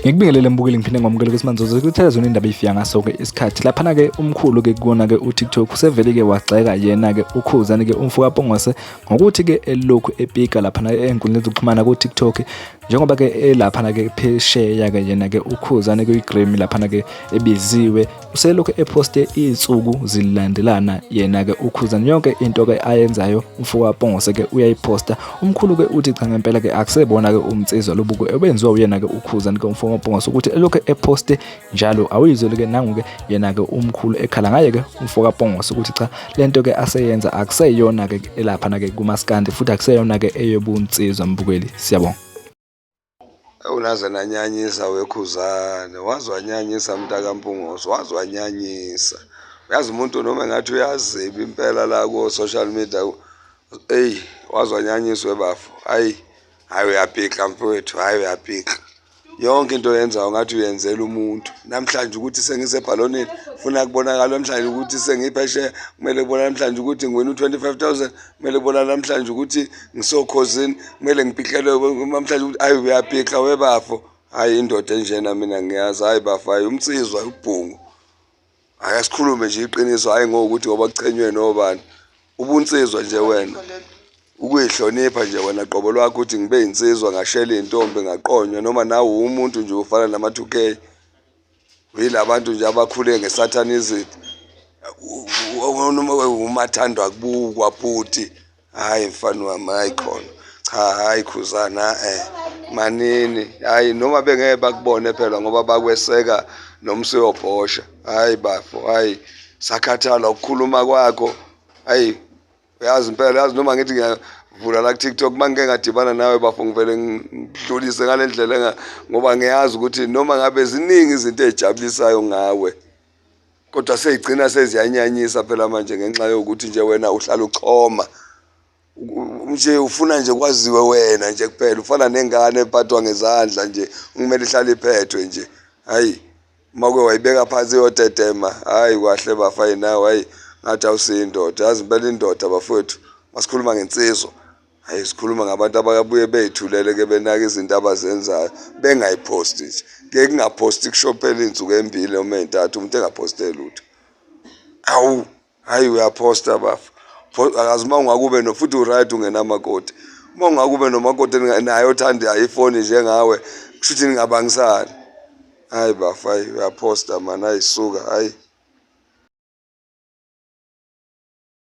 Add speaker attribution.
Speaker 1: Ngikubingelele mbukeli ngiphinde ngomukele kusimanzozo kuthezona indaba ifika ngaso ke isikhathi laphana ke umkhulu ke kuona ke uTikTok usevele ke wagxeka yena ke ukhuzani ke umfuka Pongose ngokuthi ke elokhu epika laphana enkundleni zokuxhumana ku TikTok njengoba ke laphana ke phesheya ke yena ke ukhuzani ke iGrammy laphana ke ebiziwe uselokhu eposte izinsuku zilandelana yena ke ukhuzani yonke into ke ayenzayo umfuka Pongose ke uyayiposta umkhulu ke uthi cha ngempela ke akusebona ke umtsizo lobuko ebenziwa uyena ke ukhuzani ke umfuka Pongose ukuthi elokhu eposte njalo awuyizole ke nangu ke yena ke umkhulu ekhala ngaye ke umfuka Pongose ukuthi cha lento ke aseyenza akuseyona ke elaphana ke kumaskandi futhi akuseyona ke eyobunsizwa mbukeli siyabonga.
Speaker 2: Unaze nanyanyisa wekhuzane wazwanyanyisa mntaka Mpungose wazwanyanyisa uyazi umuntu noma ngathi uyaziba impela la ku social media wazwanyanyiswa webafu hayi uyapika mfowethu hayi uyapika yonke into yenzayo ngathi uyenzela umuntu namhlanje ukuthi sengisebhalonini ufuna kubonakala namhlanje ukuthi sengipheshe kumele kubonakala namhlanje ukuthi ngiwena u25,000 kumele kubonakala namhlanje ukuthi ngisokhosini kumele ngiphihlelwe namhlanje ukuthi hayi uyapika webafo hayi indoda enjena mina ngiyazi hayi bafu hayi umtsizwa ubhungu hayi asikhulume nje iqiniso hayi ngokuthi ngoba kuchenywe nobani ubunsizwa nje wena ukuyihlonipha nje wena qobo lwakho ukuthi ngibe insizwa ngashela intombi ngaqonywa noma nawe umuntu nje ufana nama 2K uyilabantu nje abakhule ngesatanism noma umathandwa kubukwa futhi hayi mfana wami hayi khona cha hayi khuzana manini hayi noma bengeke bakubone phela ngoba bakweseka nomsiyobhosha hayi bafo hayi sakhathala ukukhuluma kwakho hayi uyazi impela yazi noma ngithi ngiyavula la ku TikTok mangeke ngadibana nawe bafo ngivele ngidlulise ngalendlela ngoba ngiyazi ukuthi noma ngabe ziningi izinto ezijabulisayo ngawe kodwa seyigcina seziyanyanyisa phela manje ngenxa yokuthi nje wena uhlala uchoma nje ufuna nje kwaziwe wena nje kuphela ufana nengane ephathwa ngezandla nje kumele ihlale iphethwe nje hayi make wayibeka phansi yodedema hayi kahle bafayi nawe hayi ngathi awusindoda yazi impela indoda bafowethu masikhuluma ngensizwa hayi sikhuluma ngabantu ababuye beyithulele ke benaka izinto abazenzayo bengayiposti nje ngeke kungaposti kushophela insuku embili noma ezintathu umuntu engaposteli lutho awu hayi uyaposta bafu akazi uma ungakube no futhi uright ungenamakoti uma ungakube nomakoti naye othanda iPhone njengawe kushuthi ningabangisani hayi bafu hayi uyaposta man ayisuka hayi